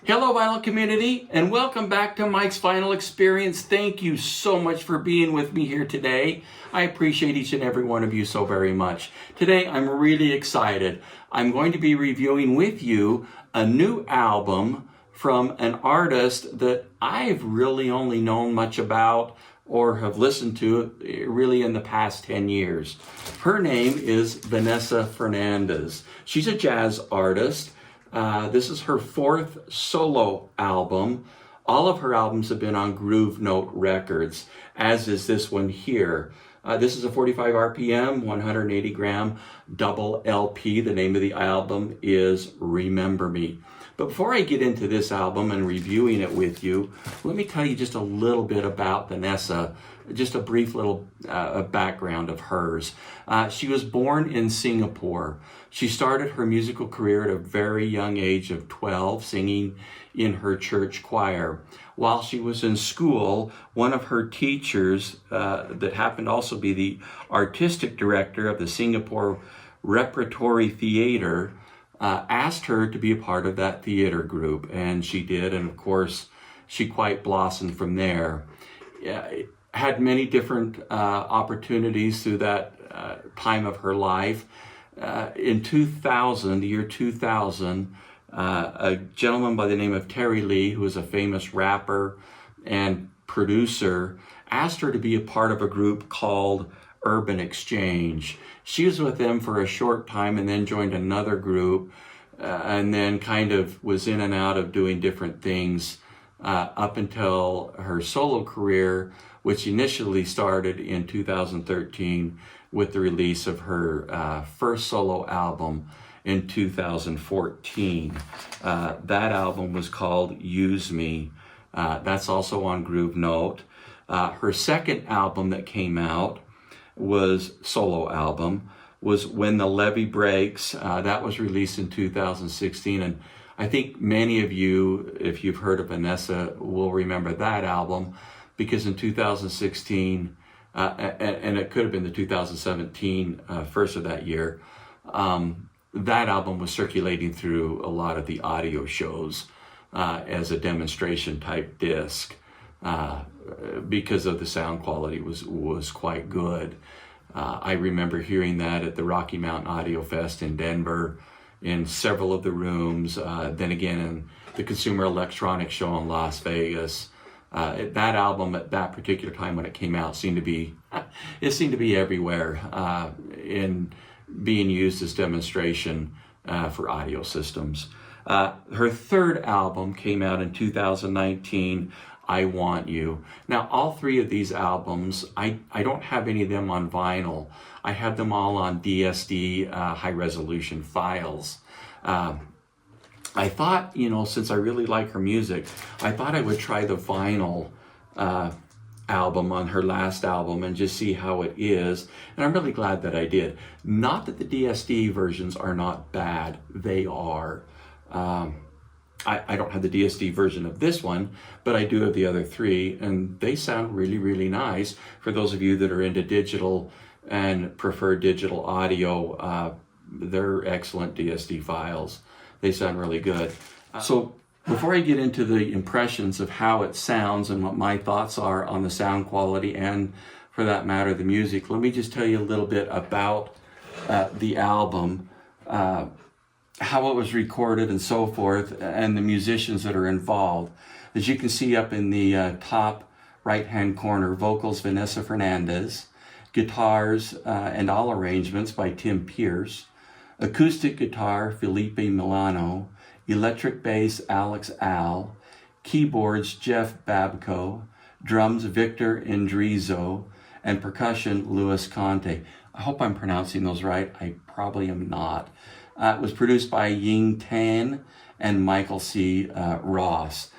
Hello vinyl community, and welcome back to Mike's Vinyl Experience. Thank you so much for being with me here today. I appreciate each and every one of you so very much. Today I'm really excited. I'm going to be reviewing with you a new album from an artist that I've really only known much about or have listened to really in the past 10 years. Her name is Vanessa Fernandez. She's a jazz artist. This is her fourth solo album. All of her albums have been on Groove Note Records, as is this one here. This is a 45 RPM, 180 gram double LP. The name of the album is Remember Me. But before I get into this album and reviewing it with you, let me tell you just a little bit about Vanessa, just a brief little background of hers. She was born in Singapore. She started her musical career at a very young age of 12, singing in her church choir. While she was in school, one of her teachers, that happened to also be the artistic director of the Singapore Repertory Theater, asked her to be a part of that theater group, and she did, and of course she quite blossomed from there. Had many different opportunities through that time of her life. In 2000, the year 2000, a gentleman by the name of Terry Lee, who was a famous rapper and producer, asked her to be a part of a group called Urban Exchange. She was with them for a short time and then joined another group, and then kind of was in and out of doing different things up until her solo career, which initially started in 2013 with the release of her first solo album in 2014. That album was called Use Me. That's also on Groove Note. Her second album that came out was solo album, was When the Levee Breaks. That was released in 2016, and I think many of you, if you've heard of Vanessa, will remember that album, because in 2016, and it could have been the 2017 first of that year, that album was circulating through a lot of the audio shows as a demonstration type disc. Because of the sound quality was quite good. I remember hearing that at the Rocky Mountain Audio Fest in Denver, in several of the rooms, then again in the Consumer Electronics Show in Las Vegas. That album at that particular time when it came out seemed to be everywhere in being used as demonstration for audio systems. Her third album came out in 2019, I Want You. Now, all three of these albums, I don't have any of them on vinyl. I have them all on DSD high-resolution files. I thought, since I really like her music, I thought I would try the vinyl album on her last album and just see how it is. And I'm really glad that I did. Not that the DSD versions are not bad. They are. I don't have the DSD version of this one, but I do have the other three, and they sound really, really nice. For those of you that are into digital and prefer digital audio, they're excellent DSD files. They sound really good. So before I get into the impressions of how it sounds and what my thoughts are on the sound quality and, for that matter, the music, let me just tell you a little bit about the album, how it was recorded and so forth, and the musicians that are involved. As you can see up in the top right-hand corner, vocals Vanessa Fernandez, guitars and all arrangements by Tim Pierce, acoustic guitar Felipe Melanio, electric bass Alex Al, keyboards Jeff Babko, drums Victor Indrizzo, and percussion Louis Conte. I hope I'm pronouncing those right. I probably am not. It was produced by Ying Tan and Michael C. Ross.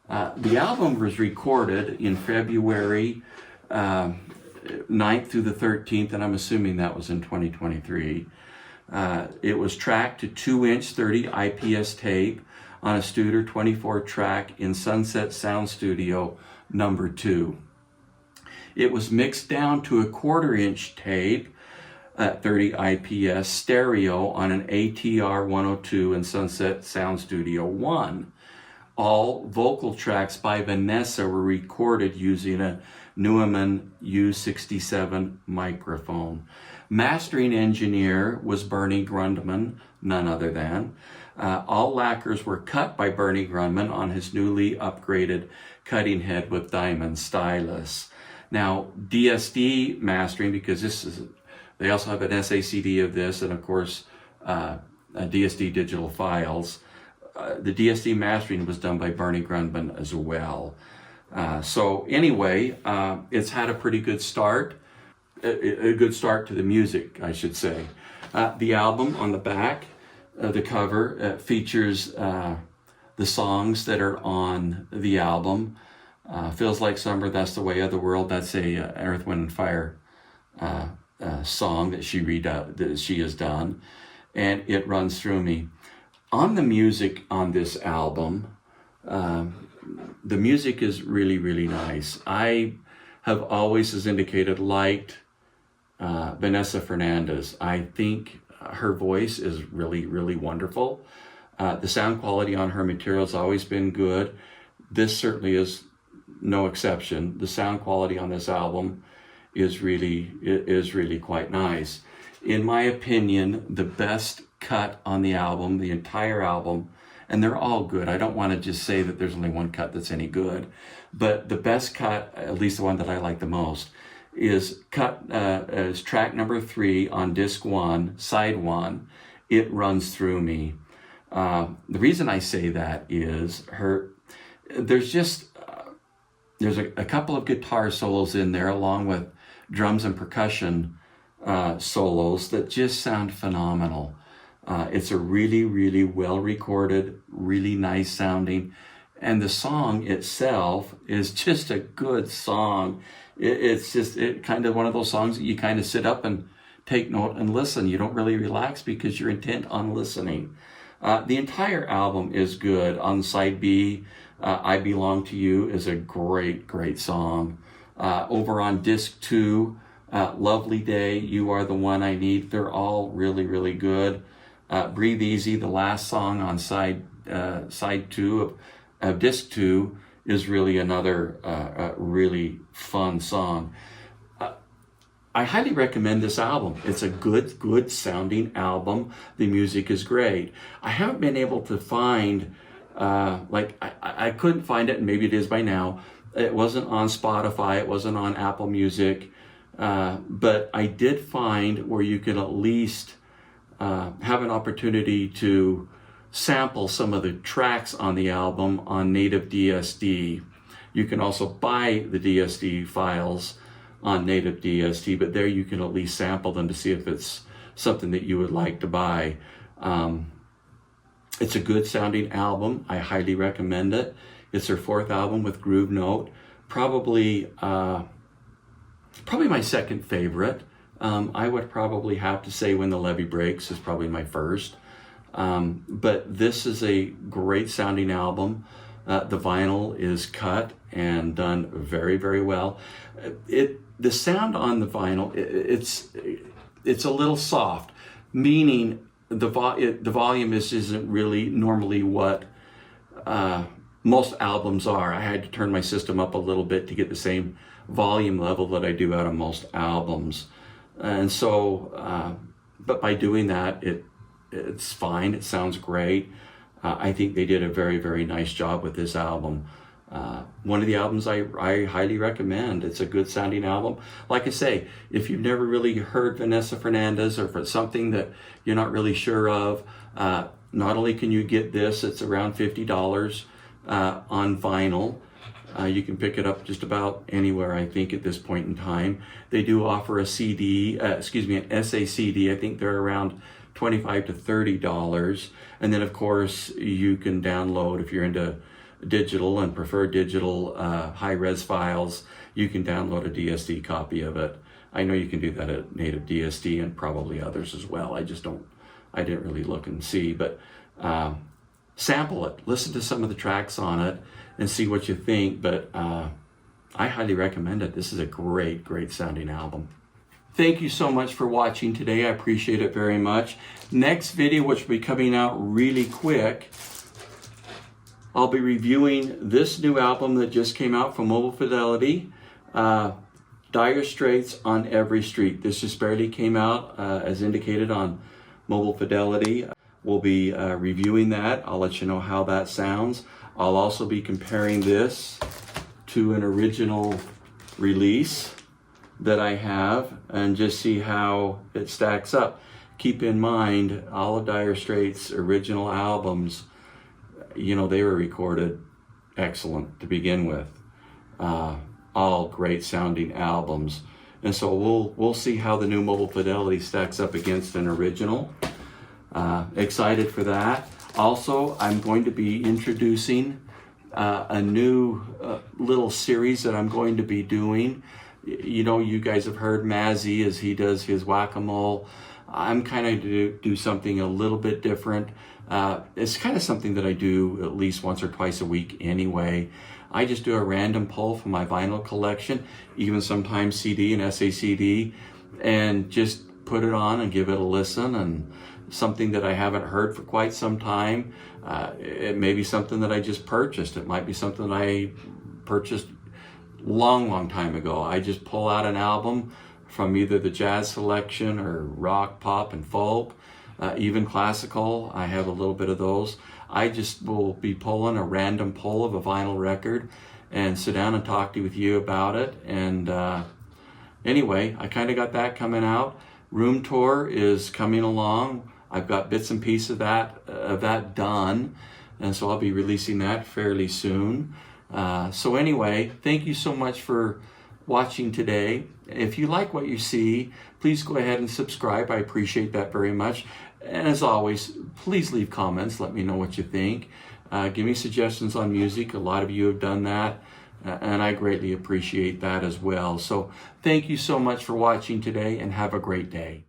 The album was recorded in February 9th through the 13th, and I'm assuming that was in 2023. It was tracked to 2-inch 30 IPS tape on a Studer 24-track in Sunset Sound Studio number 2. It was mixed down to a 1/4-inch tape at 30 IPS stereo on an ATR 102 in Sunset Sound Studio 1. All vocal tracks by Vanessa were recorded using a Neumann U67 microphone. Mastering engineer was Bernie Grundman, none other than. All lacquers were cut by Bernie Grundman on his newly upgraded cutting head with diamond stylus. Now, DSD mastering, because they also have an SACD of this, and of course, DSD digital files. The DSD mastering was done by Bernie Grundman as well. So anyway, it's had a pretty good start, a good start to the music, I should say. The album on the back, the cover, features the songs that are on the album. Feels Like Summer, That's the Way of the World. That's a Earth, Wind, and Fire song that she has done, and It Runs Through Me. On the music on this album, the music is really, really nice. I have always, as indicated, liked Vanessa Fernandez. I think her voice is really, really wonderful. The sound quality on her material has always been good. This certainly is no exception. The sound quality on this album is really quite nice. In my opinion, the best cut on the album, the entire album, and they're all good. I don't want to just say that there's only one cut that's any good, but the best cut, at least the one that I like the most, is track number 3 on disc 1, side 1, It Runs Through Me. The reason I say that is there's a couple of guitar solos in there along with drums and percussion solos that just sound phenomenal. It's a really, really well recorded, really nice sounding, and the song itself is just a good song. It's kind of one of those songs that you kind of sit up and take note and listen. You don't really relax because you're intent on listening. The entire album is good. On side B, I Belong to You is a great, great song. Over on disc 2, Lovely Day, You Are the One I Need, they're all really, really good. Breathe Easy, the last song on side 2 of disc 2, is really another really fun song. I highly recommend this album. It's a good sounding album. The music is great. I haven't been able to find, I couldn't find it, and maybe it is by now. It wasn't on Spotify, it wasn't on Apple Music, but I did find where you can at least have an opportunity to sample some of the tracks on the album on native DSD. You can also buy the DSD files on native DSD, but there you can at least sample them to see if it's something that you would like to buy. It's a good sounding album. I highly recommend it. It's her 4th album with Groove Note. Probably my second favorite. I would probably have to say When the Levee Breaks is probably my first. But this is a great sounding album. The vinyl is cut and done very, very well. The sound on the vinyl, it's a little soft, meaning the volume isn't really normally what most albums are. I had to turn my system up a little bit to get the same volume level that I do out of most albums. And so, but by doing that, it's fine. It sounds great. I think they did a very, very nice job with this album. One of the albums I highly recommend. It's a good sounding album. Like I say, if you've never really heard Vanessa Fernandez, or if it's something that you're not really sure of, not only can you get this, it's around $50 on vinyl. You can pick it up just about anywhere, I think, at this point in time. They do offer an SACD. I think they're around $25 to $30. And then, of course, you can download, if you're into digital and prefer digital high-res files, you can download a DSD copy of it. I know you can do that at native DSD and probably others as well. I didn't really look and see, but sample it. Listen to some of the tracks on it and see what you think, but I highly recommend it. This is a great, great sounding album. Thank you so much for watching today. I appreciate it very much. Next video, which will be coming out really quick, I'll be reviewing this new album that just came out from Mobile Fidelity, Dire Straits on Every Street. This just barely came out as indicated on Mobile Fidelity. We'll be reviewing that. I'll let you know how that sounds. I'll also be comparing this to an original release that I have and just see how it stacks up. Keep in mind, all of Dire Straits' original albums, you know, they were recorded excellent to begin with. All great sounding albums. And so we'll see how the new Mobile Fidelity stacks up against an original. Excited for that. Also, I'm going to be introducing a new little series that I'm going to be doing. You know, you guys have heard Mazzy as he does his whack-a-mole. I'm kind of do something a little bit different. It's kind of something that I do at least once or twice a week anyway. I just do a random pull from my vinyl collection, even sometimes CD and SACD, and just put it on and give it a listen, and something that I haven't heard for quite some time. It may be something that I just purchased. It might be something that I purchased long time ago. I just pull out an album from either the jazz selection or rock, pop, and folk, even classical. I have a little bit of those. I just will be pulling a random pull of a vinyl record and sit down and talk with you about it. And anyway, I kind of got that coming out. Room tour is coming along. I've got bits and pieces of that done, and so I'll be releasing that fairly soon. So anyway, thank you so much for watching today. If you like what you see, please go ahead and subscribe. I appreciate that very much. And as always, please leave comments. Let me know what you think. Give me suggestions on music. A lot of you have done that, and I greatly appreciate that as well. So thank you so much for watching today, and have a great day.